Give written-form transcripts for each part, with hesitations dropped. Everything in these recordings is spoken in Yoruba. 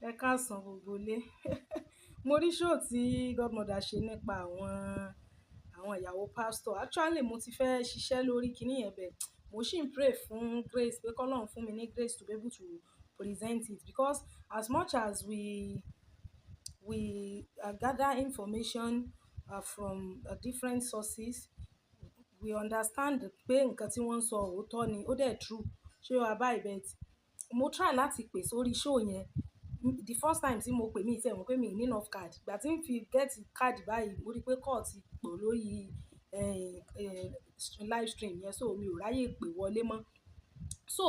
Ẹ káàsán gbogbo ilé. Mo rí show tí godmother ṣe nípa àwọn ìyàwó pastor. Actually mo ti fẹ́ ṣiṣẹ́ lórí kiní yẹn bẹ̀. Mo ṣì ń pray fún grace pé k'Ọlọ́run fún mi ní grace to be able to present it because as much as we gather information from different sources, we understand pé nǹkan tí wọ́n ń sọ òótọ́ ni, ó dẹ̀ true. Ṣé o wá báyìí bet? Mo try láti pè sórí show yẹn. The first time tí mo pè mí tẹ̀ wọ́n pé mi ní enough card. Ìgbà tí n fi get card báyìí, mo rí pé call ti pọ̀ lórí live stream yẹn, so mi ò ráyè pè wọlé mọ́. So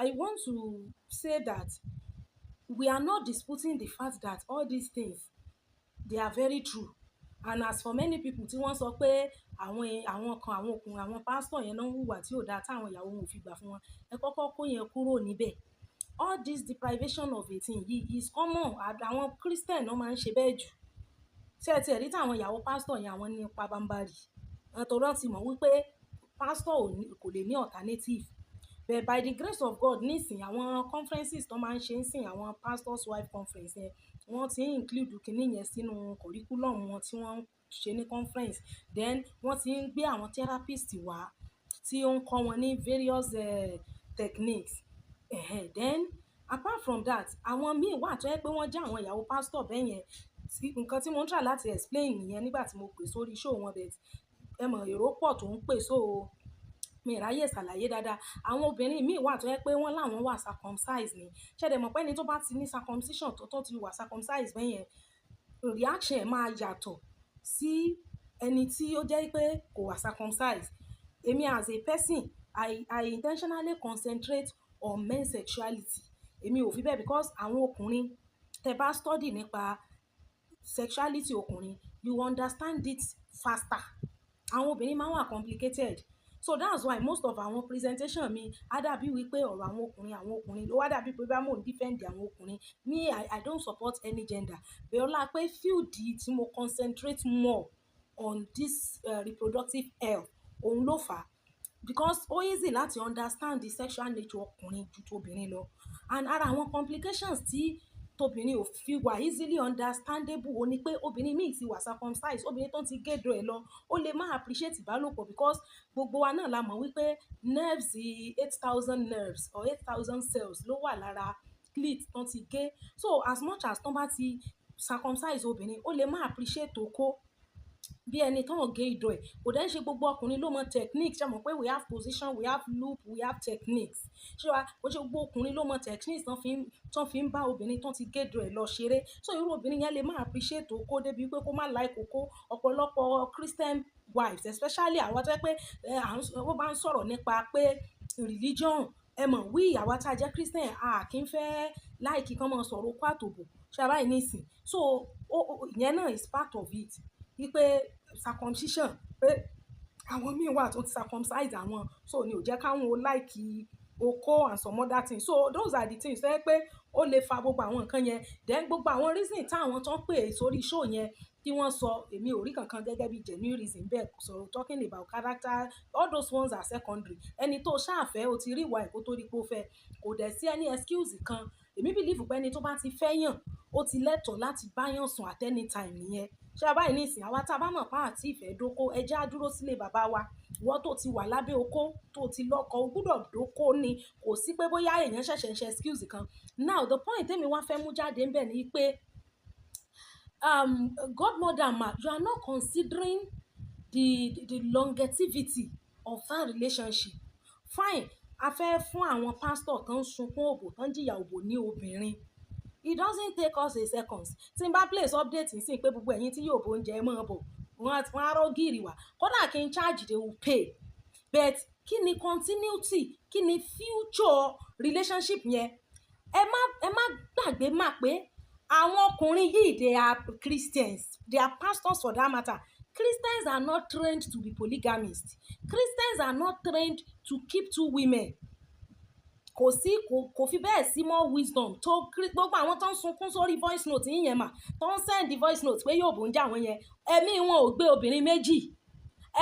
I want to say that we are not disputing the fact that all these things they are very true. And as for many people tí wọ́n sọ pé àwọn ọkùnrin àwọn pastor yẹn náà ń hùwà tí ò dáa táwọn ìyàwó wọn ò fi gbà fún wọn, ẹ kọ́kọ́ kó yẹn kúrò níbẹ̀. All this deprivation of a thing yìí is common. Àwọn Christian náà máa ń ṣe bẹ́ẹ̀ jù. Ṣé ẹ ti rí táwọn ìyàwó pastor yẹn àwọn ní pabambarì? Torí wọ́n ti mọ̀ wípé pastor kò lè ní alternative. But by the grace of God nísìn àwọn conferences tó máa ń ṣe ń sìn àwọn pastor's wife conference yẹn, wọ́n ti ń include kinní yẹn sínú curriculum wọn tí wọ́n ń ṣe ní conference. Then wọ́n ti ń gbé àwọn therapist wá tí ó ń kọ́ wọn ní various techniques. Then apart from that, àwọn míì wà tó yẹ pé wọ́n jẹ́ àwọn ìyàwó pastor bẹ́ẹ̀ yẹn. Nǹkan tí mo ń try láti explain nìyẹn nígbà tí mo pè sórí show wọn bẹ́ẹ̀. Ẹ mọ̀ èrò pọ̀ tó ń pè so mi ráyè ṣàlàyé dáadáa. Àwọn obìnrin míì wà tó yẹ pé wọ́n láwọn wà circumcised ni. Ṣé ẹ mọ̀ pé ẹni tó bá ti ní circumcision tó ti wà circumcised bẹ́ẹ̀ yẹn, reaction ẹ̀ máa yàtọ̀ sí ẹni tí ó jẹ́ pé kò wà circumcised. Èmi as a person, I intentionally concentrate on men's sexuality. Èmi ò fi bẹ́ẹ̀ because àwọn ọkùnrin tẹ́ bá study nípa sexuality ọkùnrin, you understand it faster. Àwọn obìnrin máa ń wà complicated. So that's why most of our presentation mi á dàbí wípé ọ̀rọ̀ àwọn ọkùnrin ló wá dàbí pé bá mò ń defend àwọn ọkùnrin. Me, I don't support any gender. Bẹ́ẹ̀ ọlá pé field tí mo concentrate more on this reproductive health òun ló fà á. Because ó easy láti understand the sexual nature ọkùnrin ju tóbìnrin lọ. And ara àwọn complications tí tóbìnrin ò fi wà easily understandable ó ní pé obìnrin míì ti wà circumcised, obìnrin tó ti gédò ẹ̀ lọ, ó lè má appreciate ìbálòpọ̀ because gbogbo wa náà la mọ̀ wípé nerves 8,000 nerves or 8,000 cells ló wà lára clit tó ti gé. So as much as tó bá ti circumcise obìnrin, ó lè má appreciate okó bí ẹni tó ń gé ìdọ̀ ẹ̀. Kò dẹ̀ ṣe gbogbo ọkùnrin ló mọ techniques. Ṣé mọ̀ pé we have position, we have loop, we have techniques. Ṣé wá, kò ṣe gbogbo ọkùnrin ló mọ techniques tó fi ń bá obìnrin tó ti gé ìdọ̀ ẹ̀ lọ ṣeré. So irú obìnrin yẹn lè má appreciate okó débi pé kó má like okó. Ọ̀pọ̀lọpọ̀ Christian wives especially àwọn tó jẹ́ pé wọ́n bá ń sọ̀rọ̀ nípa pé religion, ẹ mọ̀ wí àwa tá jẹ́ Christian kì í fẹ́ like kán máa sọ̀rọ̀ okó àtòbò. Ṣé bá yìí nísìn? So ìyẹn náà is part of it. Wípé circumcision pé àwọn míì wà tó ti circumcise àwọn, so ni ò jẹ́ káwọn ó like okó and some other things. So those are the things tó yẹ pé ó lè fa gbogbo àwọn nǹkan yẹn. Then gbogbo àwọn reason táwọn tó ń pè sórí show yẹn tí wọ́n sọ, èmi ò rí kankan gẹ́gẹ́ bí genuine reason bẹ́ẹ̀. So talking about character, all those ones are secondary. Ẹni tó ṣàfẹ́ o ti rí ìwà ẹ̀ kó tó rí pé ó fẹ́, kò dẹ̀ sí any excuse kan. Èmi believe pé ẹni tó bá ti fẹ́ yàn, ó ti lẹ́tọ̀ọ́ láti bá yàn sùn at any time nìyẹn. Ṣé bá yìí nísìn àwa tá bá mọ̀ pé àti ìfẹ́ dóko, ẹ jẹ́ á dúró sílé bàbá wa. Ìwọ tó ti wà lábẹ́ okó, tó ti lọ́kọ, o gbúdọ̀ dóko ni. Kò sí pé bóyá èèyàn ṣẹ̀ṣẹ̀ ń ṣe excuse kan. Now the point tèmi wá fẹ́ mú jáde ńbẹ̀ ni pé godmother ma, you are not considering the longevity of that relationship. Fine, a fẹ́ fún àwọn pastor tó ń sunkún òbò, tó ń jìyà òbò ní obìnrin. It doesn't take us a second. Tí n bá place update nísìn pé gbogbo ẹ̀yin tí yóò bó oúnjẹ mọ́ bọ̀, wọ́n á rọ́ gìrì wá. Kódà kí n charge, they will pay. But kí ni continuity? Kí ni future relationship yẹn? Ẹ má gbàgbé mà pé àwọn ọkùnrin yìí they are Christians. They are pastors for that matter. Christians are not trained to be polygamists. Christians are not trained to keep two women. Kò fi bẹ́ẹ̀ sí more wisdom tó gbogbo àwọn tó ń sunkún sórí voice note yín mà, tó ń send voice note pé yóò bó ń jà wọ́n yẹn, ẹ̀mí wọn ò gbé obìnrin méjì.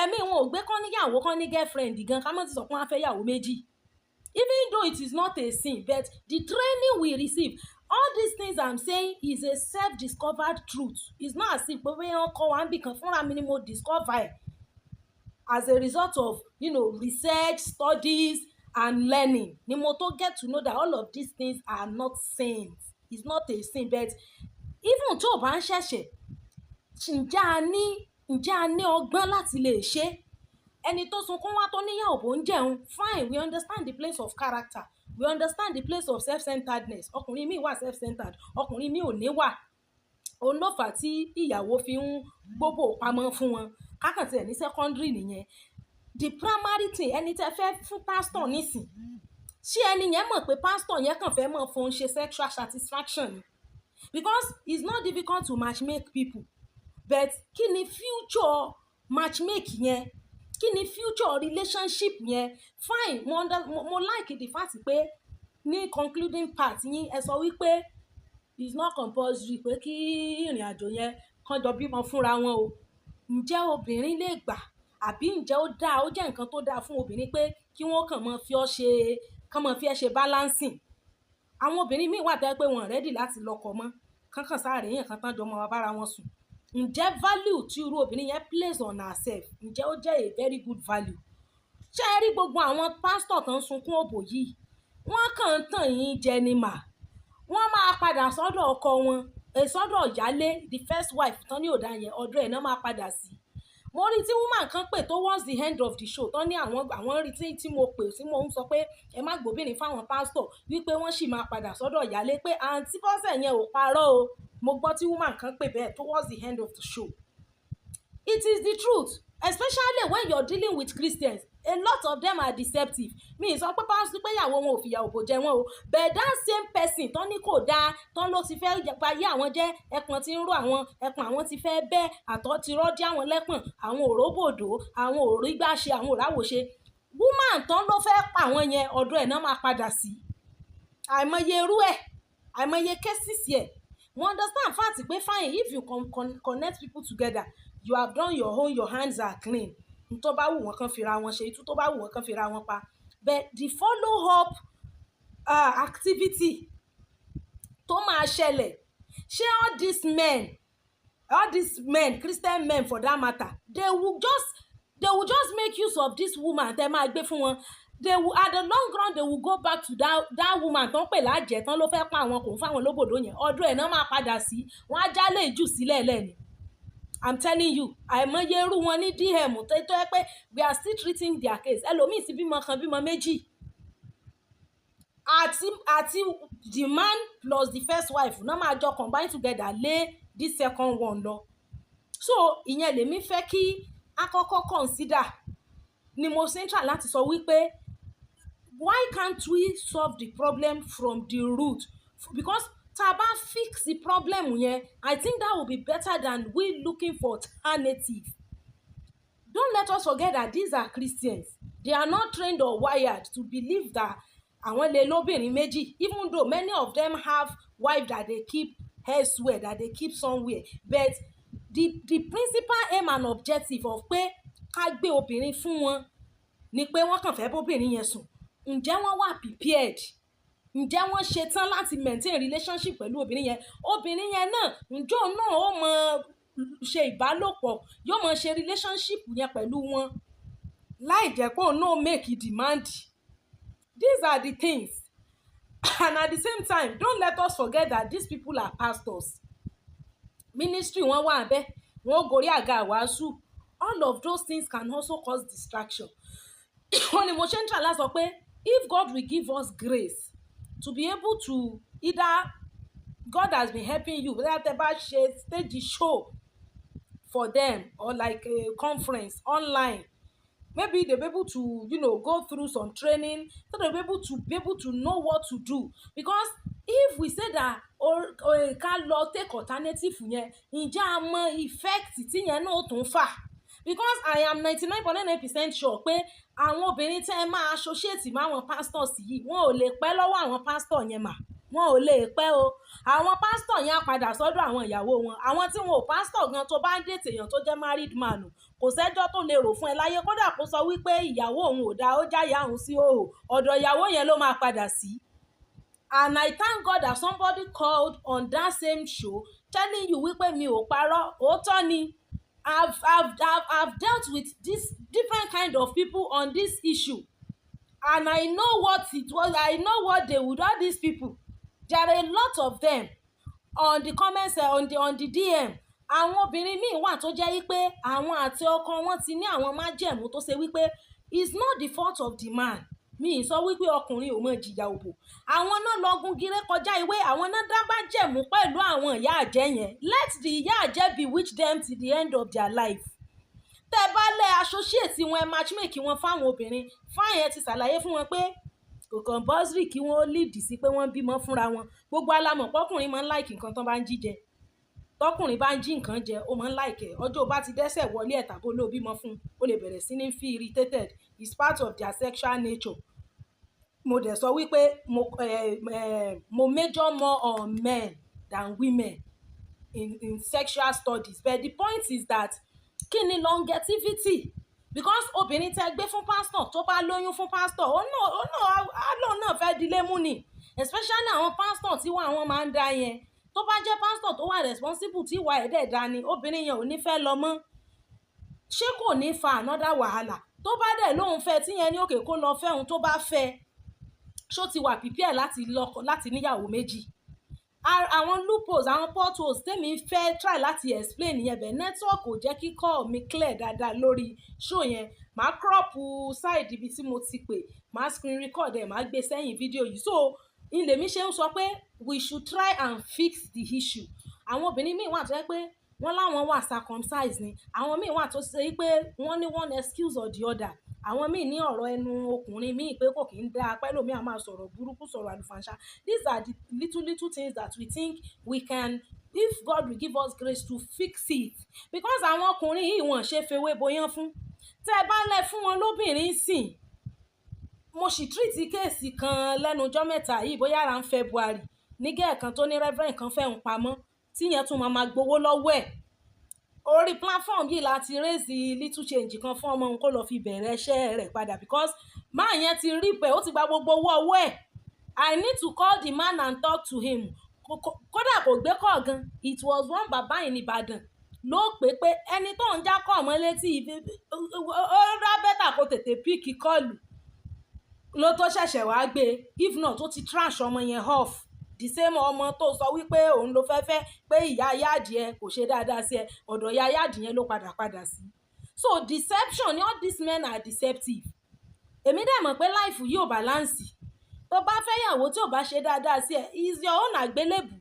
Ẹ̀mí wọn ò gbé kán níyàwó kán ní girlfriend gan ká mọ́ ti sọ pé wọ́n á fẹ́ yàwó méjì. even though it is not a sin, but the training we receive, all these things I'm saying is a self-discovered truth. It's not as if pé wọ́n kọ́ wa níbì kan, fúnra mi ni mo discover ẹ̀ as a result of research, studies and learning ni mo tó get to know that all of these things are not sins. It's not a sin, but even tó o bá ń ṣẹ̀ṣẹ̀ ǹjẹ́ a ní ọgbọ́n láti lè ṣe. Ẹni tó sunkún wá tó níyàwó bó ń jẹun, fine, we understand the place of character, we understand the place of self-centeredness. Ọkùnrin mi wà self-centered, ọkùnrin mi ò ní wà. Òun ló fà á tí ìyàwó fi ń gbóbò pamọ́ fún wọn. Kákàntì ẹ̀ ní secondary nìyẹn. The primary thing, ẹni tẹ́ fẹ́ fún pastor nísìn, ṣé ẹni yẹn mọ̀ pé pastor yẹn kàn fẹ́ mọ̀ fún ṣe sexual satisfaction? Because it's not difficult to matchmake people, but kí ni future matchmake yẹn? Kí ni future relationship yẹn? Fine, mo like the fact pé ní concluding part yín ẹ sọ wípé it's not compulsory pé kí ìrìn àjò yẹn kàn jọ bímọ fúnra wọn o. Ǹjẹ́ obìnrin lè gbà? Àbí ǹjẹ́ ó jẹ́ nǹkan tó dáa fún obìnrin pé kí wọ́n kàn máa fi ẹ́ ṣe balancing? Àwọn obìnrin míì wà tẹ́ pé wọ́n ready láti lọ́kọ mọ́, kankan sáré yẹn kan tán jọ mọ́ wa bára wọn sùn. Ǹjẹ́ value tí irú obìnrin yẹn place on herself, ǹjẹ́ ó jẹ́ a very good value? Ṣé ẹ rí gbogbo àwọn pastor tó ń sunkún òbò yìí, wọ́n kàn ń tàn yín jẹ ni mà. Wọ́n máa padà sọ́dọ̀ ọkọ wọn, sọ́dọ̀ ìyálé, the first wife tán ní òdà yẹn, ọ̀dọ̀ ẹ̀ náà máa padà sí. Mo rí tí woman kan pè towards the end of the show tán ní àwọn rí tí mo pè tí mo ń sọ pé ẹ má gbóbìnrin fáwọn pastor wípé wọ́n sì máa padà sọ́dọ̀ ìyálé, pé àǹtí Bọ́sẹ̀ yẹn ò parọ́ o. Mo gbọ́ tí woman kan pè bẹ́ẹ̀ towards the end of the show. It is the truth, especially when you're dealing with Christians. A lot of them are deceptive. Mi sọ pé pastor pé ìyàwó wọn ò fìyàwó bò jẹ wọn o, but that same person tán ní kò dáa, tán ló ti fẹ́ payé àwọn jẹ́, ẹpọ̀n ti ń ró àwọn, ẹpọ̀n àwọn ti fẹ́ bẹ́, àtọ̀ ti rọ́jí àwọn lẹ́pọ̀n, àwọn òróbòdó, àwọn òrígbàṣe, àwọn òráwòṣe. Woman tán ló fẹ́ pa àwọn yẹn, ọ̀dọ̀ ẹ̀ náà máa padà sí. Àìmọye irú ẹ̀, àìmọye cases ẹ̀. We understand fact pé fine, if you connect people together, you have done your own, your hands are clean. Tó bá wù wọ́n kàn fira wọn ṣe, tó bá wù wọ́n kàn fira wọn pa. But the follow up activity tó máa ṣẹlẹ̀, ṣé all these men, Christian men for that matter, they will just make use of this woman tẹ́ máa gbé fún wọn. They will, at the long run, they will go back to that woman tán pè lájẹ̀ tán ló fẹ́ pa àwọn kò ń fáwọn lóbòdó yẹn, ọ̀dọ̀ ẹ̀ náà máa padà sí. Wọ́n á jálè jù sílẹ̀ lẹ́ni. I'm telling you, àìmọye irú wọn ní DM tó yẹ pé we are still treating their case. Ẹlòmíì ti bímọ kan bímọ méjì. Àti the man plus the first wife náà máa jọ combine together lé this second one lọ. So ìyẹn lèmi fẹ́ kí àkọ́kọ́ consider ni mo ṣe ń try láti sọ wípé why can't we solve the problem from the root? Because tá a bá fix the problem yẹn, I think that will be better than we looking for alternative. Don't let us forget that these are Christians. They are not trained or wired to believe that àwọn lè lóbìnrin méjì, even though many of them have wives that they keep elsewhere, that they keep somewhere. But the principal aim and objective of pé ká gbé obìnrin fún wọn ni pé wọ́n kàn fẹ́ bóbìnrin yẹn sùn. Ǹjẹ́ wọ́n wà prepared? Ǹjẹ́ wọ́n ṣe tán láti maintain relationship pẹ̀lú obìnrin yẹn? Obìnrin yẹn náà, ǹjọ́ náà ó mọ ṣe ìbálòpọ̀, yóò mọ ṣe relationship yẹn pẹ̀lú wọn láì jẹ́ pé òun náà make demand. These are the things. And at the same time, don't let us forget that these people are pastors. Ministry wọn wà bẹ́ẹ̀, wọ́n gorí àga wàásù. All of those things can also cause distraction. Wọ́n ní mo ṣe ń try láti sọ pé if God will give us grace to be able to either God has been helping you, whether tẹ́ bá ṣe stage show for them or like a conference online, maybe they'll be able to go through some training so they'll be able to know what to do. Because if we say that ká lọ take alternative yẹn, ǹjẹ́ a mọ effect tí yẹn náà tún fà? Because I am 99.9% sure pé àwọn obìnrin tẹ́ ẹ máa associate máwọn pastors yìí, wọn ò lè pẹ́ lọ́wọ́ àwọn pastor yẹn mà, wọn ò lè pẹ́ o. àwọn pásítọ̀ yẹn á padà sọ́dọ̀ àwọn ìyàwó wọn. Àwọn tí wọn ò pásítọ̀ gan tó bá ń dètè èèyàn tó jẹ́ married man kò sẹ́jọ́ tó lè rò fún ẹ láyé, kódà kó sọ wípé ìyàwó òun ò dáa, ó jáyà òun sí òhò, ọ̀dọ̀ ìyàwó yẹn ló máa padà sí. And I thank God that somebody called on that same show telling you wípé mi ò parọ́, òótọ́ ni. I've dealt with this different kind of people on this issue, and I know what it was. I know what they would. All these people, there are a lot of them on the comments, on the DM. Àwọn obìnrin míì wà tó jẹ́ wípé àwọn àti ọkọ wọn ti ní àwọn májẹ̀mú tó ṣe wípé it's not the fault of the man. Mi sọ wípé ọkùnrin ò mọ jìyà òbò. Àwọn náà lọ́gùn gíré kọjá ìwé, àwọn náà dábàá jẹ̀mú pẹ̀lú àwọn ìyá àjẹ́ yẹn. Let the ìyá àjẹ́ bewitch them till the end of their life. Tẹ́ bá lẹ́ associate wọn, matchmake wọn fáwọn obìnrin, fáyẹn ti ṣàlàyé fún wọn pé kò compulsory kí wọ́n lead sí pé wọ́n bímọ fúnra wọn. Gbogbo alamọ̀ pọ́kùnrin máa ń like nǹkan tán bá ń jíjẹ. Tọkùnrin bá ń jí nǹkan jẹ, ó máa ń like ẹ̀. Ọjọ́ bá ti dẹ́sẹ̀ wọlé ẹ̀ tàbí olóò bímọ fún, ó lè bẹ̀rẹ̀ sí ní feel irritated. It's part of their sexual nature. Mo dẹ̀ sọ wípé mo major more on men than women in sexual studies, but the point is that kí ni longevity, because obìnrin tẹ́ gbé fún pastor tó bá lóyún fún pastor ó náà fẹ́ dilé mú ni, especially àwọn pastor tí wọ́n àwọn máa ń dá yẹn. Tó bá jẹ́ pastor tó wà responsible tí ìwà ẹ̀ dẹ̀ dá ni, obìnrin yẹn ò ní fẹ́ lọ mọ́. Ṣé kò ní fa another wàhálà? Tó bá dẹ̀ lóun fẹ́ tí yẹn ní òkè kó lọ fẹ́ òun, tó bá fẹ́ ṣó ti wà prepare láti níyàwó méjì. Àwọn loopholes, àwọn potholes tèmi fẹ́ try láti explain yẹn, bẹ̀ network ò jẹ́ kí call mi clear dáadáa lórí show yẹn. Màá crop side ibi tí mo ti pè, màá screen record ẹ̀, màá gbé sẹ́yìn fídíò yìí. So ilé mi ṣe ń sọ pé we should try and fix the issue. Àwọn obìnrin míì wà tó jẹ́ pé wọ́n láwọn wà circumcised ni, àwọn míì wà tó ṣe pé wọ́n ní one excuse or the other. Àwọn míì ní ọ̀rọ̀ ẹnu ọkùnrin míì pé kò kí ń dá pẹ́ lómi, a máa sọ̀rọ̀ burúkú, sọ̀rọ̀ àlùfàǹṣá. These are the little things that we think we can, if God will give us grace to fix it. Because àwọn ọkùnrin yìí wọ́n ṣe fewé boyán fún. Tẹ́ bá lẹ̀ fún wọn lóbìnrin sìn. Mo sì treat kéèsì kan lẹ́nu ọjọ́ mẹ́ta yìí, bóyá around February, ní gẹ́ẹ̀ kan tó ní reverend kan fẹ́ ń pamọ́ tí yẹn tún máa gbowó lọ́wọ́ ẹ̀. Orí platform yìí láti raise little change kan fún ọmọ òun kó lọ fi bẹ̀rẹ̀ iṣẹ́ rẹ̀ padà, because máa yẹn ti rí pé ó ti gba gbogbo owó ọwọ́ ẹ̀. I need to call the man and talk to him. Kódà kò gbé call gan. It was one baba in Ìbàdàn ló pé ẹni tó ń já call mọ́ létí ó rá bẹ́tà kó tètè pick call ló tó ṣẹ̀ṣẹ̀ wá gbé. If not, ó ti trash ọmọ yẹn off. The same ọmọ tó sọ wípé òun ló fẹ́ pé ìyá yáàdì ẹ kò ṣe dáadáa sí ẹ, ọ̀dọ̀ ìyá yáàdì yẹn ló padà sí. So deception, all these men are deceptive. Èmi dẹ̀ mọ̀ pé life yìí ò balance. Tó bá fẹ́ yàwó tí ò bá ṣe dáadáa sí ẹ, is your own àgbélébù.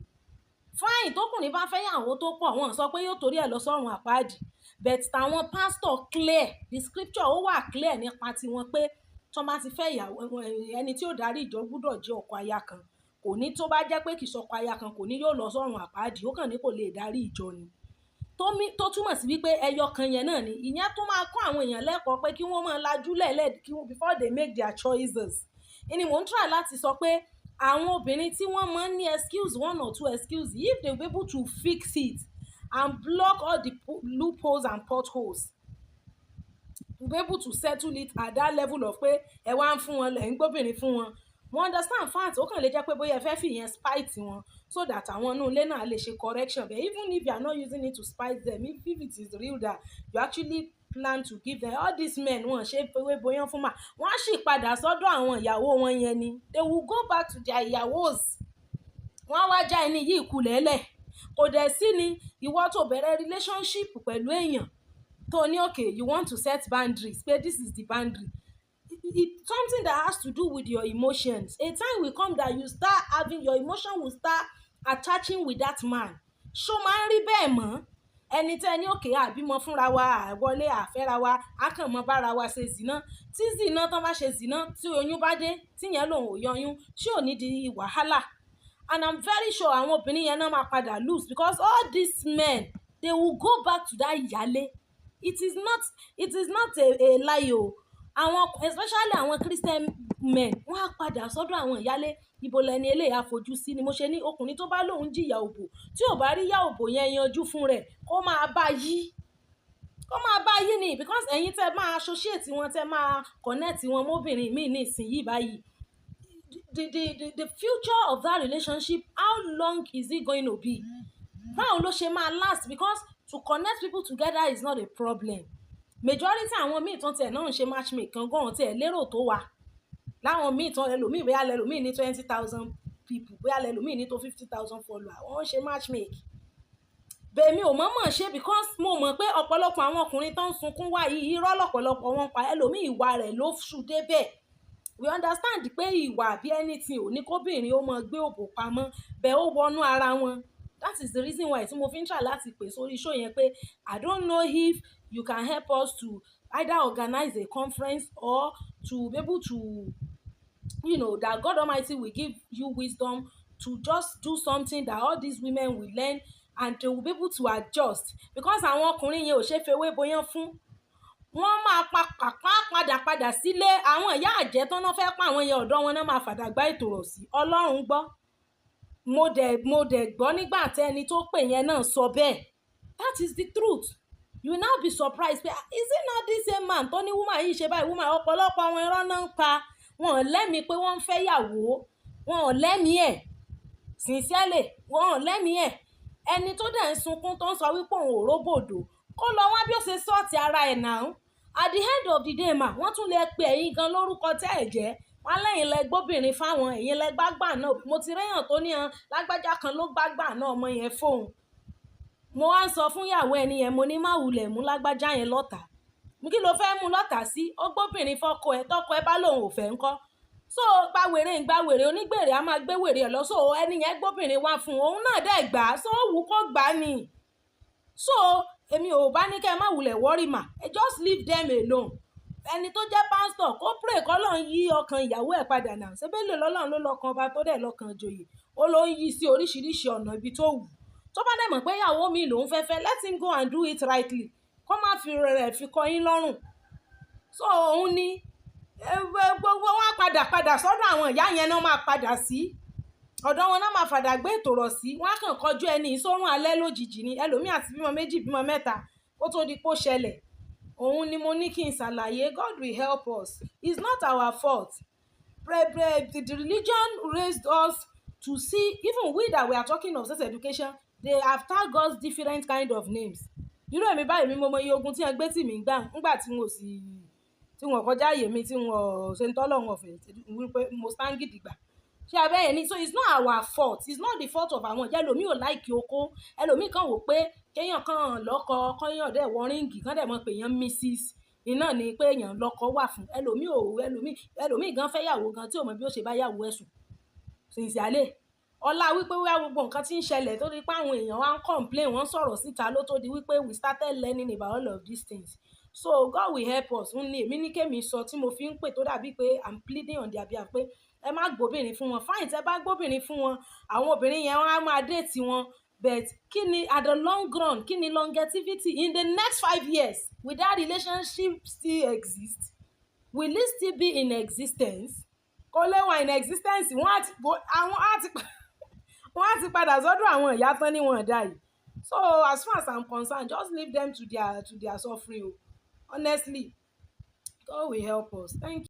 Fine, tókùnrin bá fẹ́ yàwó tó pọ̀, wọ́n sọ pé yóò torí ẹ̀ lọ sọ́run àpáàdì. But àwọn pastor clear, the scripture ó wà clear nípa tiwọn pé tó bá ti fẹ́ yàwó, ẹni tí ó darí ìjọ gbọ́dọ̀ jẹ́ ọkọ aya kan. Kò ní tó bá jẹ́ pé kì í ṣọkọ aya kan, kò ní yóò lọ sọ́run àpáàdì, ó kàn ní kò lè darí ìjọ ni. Tó túmọ̀ sí wípé ẹyọ kan yẹn náà ni. Ìyẹn tó máa kọ́ àwọn èèyàn lẹ́kọ̀ọ́ pé kí wọ́n máa lajú lẹ́lẹ̀ before they make their choices. Ìní mò ń try láti sọ pé àwọn obìnrin tí wọ́n máa ń ní excuse, one or two excuse, if they be able to fix it and block all the loopholes and potholes, to be able to settle it at that level of pé ẹ wá ń fún wọn, ẹ̀ ń gbóbìnrin fún wọn. Wọ́n understand fact, ó kàn lè jẹ́ pé bóyá ẹ fẹ́ fi ìyẹn spite wọn so that àwọn inú ilé náà lè ṣe correction. But even if you are not using it to spite them, if it is real that you actually plan to give them, all these men wọ́n ṣe fewé boyán fún mà, wọ́n á sì padà sọ́dọ̀ àwọn ìyàwó wọn yẹn ni. They will go back to their ìyàwós. Wọ́n á wá já ẹni yìí kulẹ̀lẹ̀. Kò dẹ̀ sí ni ìwọ tó bẹ̀rẹ̀ relationship pẹ̀lú èèyàn tó ní okay, you want to set boundaries, but this is the boundary. It's something that has to do with your emotions. A time will come that you start having, your emotion will start attaching with that man. Ṣó máa ń rí bẹ́ẹ̀ mọ́? Ẹni tẹ́ ní òkè àbímọ fúnra wa, àwọlé àfẹ́ra wa, a kàn mọ́ bára wa ṣe zìnà. Tí zìnà tán bá ṣe zìnà, tí oyún bá dé, tí yẹn lòun ò yọyún, tí ò ní di wàhálà. And I'm very sure àwọn obìnrin yẹn náà máa padà lose, because all these men, they will go back to that ìyálé. It is not a lie o. Àwọn especially àwọn Christian men wọ́n á padà sọ́dọ̀ àwọn ìyálé. Ibo lẹni eléyà fojú sí ni mo ṣe ní ọkùnrin tó bá lóun jìyà òbò tí ò bá rí yà òbò yẹn yanjú fún rẹ̀ kó máa bá yí ni, because ẹ̀yin tẹ́ máa associate wọn, tẹ́ máa connect wọn mọ́bìnrin míì ní ìsinyìí báyìí, the future of that relationship, how long is it going to be? Báwo ló ṣe máa last? Because to connect people together is not a problem. Majority àwọn míì tán tiẹ̀ náà ń ṣe matchmake kan gan tiẹ̀ lérò tó wà láwọn míì tán ẹlòmíì bóyá lẹlòmíì ní 20,000 people, bóyá lẹlòmíì ní tó 50,000 followers, wọ́n ṣe matchmake. Bẹ́ẹ̀ mi ò mọ̀ ṣe because mo mọ̀ pé ọ̀pọ̀lọpọ̀ àwọn ọkùnrin tó ń sunkún wá yìí irọ́ lọ́pọ̀lọpọ̀ wọn pa, ẹlòmíì ìwà rẹ̀ ló ṣù débẹ̀. We understand pé ìwà bí anything ò ní kóbìnrin ó mọ gbé òbò pamọ́, bẹ́ẹ̀ ó wọnú ara wọn. That is the reason why tí mo fi ń try láti pè sórí show yẹn pé I don't know if you can help us to either organize a conference or to be able to, that God Almighty will give you wisdom to just do something that all these women will learn and they will be able to adjust, because àwọn ọkùnrin yẹn ò ṣe fewé boyán fún. Wọ́n máa padà sílé, àwọn ìyá àjẹ́ tán náà fẹ́ pa àwọn yẹn ọ̀dọ́ wọn náà máa fàdàgbà ètò rọ̀ sí. Ọlọ́run gbọ́. Mo dẹ̀ gbọ́ nígbà tẹ́ni tó pè yẹn náà sọ bẹ́ẹ̀. That is the truth. You will now be surprised pé is it not this same man tó ní woman yìí ṣe báyìí, woman ọ̀pọ̀lọpọ̀ àwọn irọ́ náà ń pa. Wọn ò lẹ́mìí pé wọ́n ń fẹ́ yàwó, wọn ò lẹ́mìí ẹ̀ sincerely, wọn ò lẹ́mìí ẹ̀. Ẹni tó dẹ̀ ń sunkún tó ń sọ wípé òun ò róbòdò kó lọ wá bí ó ṣe sọ́ọ̀tì ara ẹ̀ náà. At the end of the day wọ́n tún lè pe ẹ̀yin gan lórúkọ tẹ́ ẹ̀ jẹ́, wọ́n lẹ́yìn lẹ gbóbìnrin fáwọn, ẹ̀yin lẹ gbágbà náà. Mo ti réyàn tó ní lágbájá kan ló gbágbà náà ọmọ yẹn fóun. Mo wá ń sọ fún ìyàwó ẹni yẹn, mo ní má wulẹ̀ mú lágbájá yẹn lọ́tà. Kí ló fẹ́ mú lọ́tà sí? Ó gbóbìnrin fọ́kọ ẹ̀, tọ́kọ ẹ̀ bá lòun ò fẹ́ ńkọ́. So gbàwèrè onígbèrè á máa gbé wèrè ẹ̀ lọ. So ẹni yẹn gbóbìnrin wá fún òun náà dẹ̀ gbà á, so ó wù kó gbà á ni. So èmi ò bá ní kẹ́ ẹ má wulẹ̀ worry mà, just leave them alone. Ẹni tó jẹ́ pásítọ̀ kó pray kọ́lọ́run yí ọkàn ìyàwó ẹ̀ padà náà. Ṣé bẹ́ẹ̀ lọ́lọ́run ló lọ́kàn ọba tó dẹ̀ lọ́kàn joyè, ó ló ń yí sí oríṣiríṣi ọ̀nà ibi tó wù. Tó bá dẹ̀ mọ̀ pé ìyàwó mi lòun fẹ́fẹ́, let him go and do it rightly, kó má fi rẹ̀ fi kọ yín lọ́rùn. So òun ni gbogbo wọn padà sọ́dọ̀ àwọn ìyá yẹn náà máa padà sí ọ̀dọ̀ wọn náà máa fàdàgbé ètò rọ̀ sí. Wọ́n á kàn kọjú ẹni ìsórùn alẹ́ lójijì ni, ẹlòmíì àti bímọ 2 bímọ 3 kó tó di pó ṣẹlẹ̀. Òun ni mo ní kí n ṣàlàyé. God will help us. It's not our fault. The religion raised us to see, even we that we are talking of sex education, they have tagged us different kind of names. Irú èmi báyìí mi mo mọ iye ogun tí wọ́n gbé tì mí gbà ńgbà tí wọ́n kọjá àyè mi, tí wọ́n ṣe ń tọ́lọ́run ọ̀fẹ́ wípé mo stand gidigba. Ṣé abẹ́yẹ ni? So it's not our fault. It's not the fault of àwọn ìyá. Ẹlòmíì ò láìkí okó, ẹlòmíì kan wò pé kéèyàn kan lọ́kọ kọ́yàn dẹ̀ wọ ríǹgì kan dẹ̀ mọ̀ pé èèyàn Mrs. iná ni pé èèyàn lọ́kọ wà fún. Ẹlòmíì gan fẹ́ yàwó gan tí ò mọ̀ bí ó ṣe bá yàwó ẹ̀sùn sincerely. Ọlá wípé wíwá gbogbo nǹkan tí ń ṣẹlẹ̀ tó di pé àwọn èèyàn wá ń complain, wọ́n sọ̀rọ̀ síta ló tó di wípé we started learning about all of these things. So God will help us. Ní èmi ní kémi sọ tí mo fi ń pè tó dàbí pé I'm pleading on their behalf pé ẹ má gbóbìnrin fún wọn. Fine, tẹ́ bá gbóbìnrin fún wọn, àwọn obìnrin yẹn wọ́n á máa date wọn, but kí ni at the long run, kí ni longevity in the next 5 years? Will that relationship still exist? Will it still be in existence? Kò lè wà in existence. Wọ́n á ti padà sọ́dọ̀ àwọn ìyá tán ní wọn dá yìí. So as far as I'm concerned, just leave them to their suffering. Honestly, God will help us. Thank you.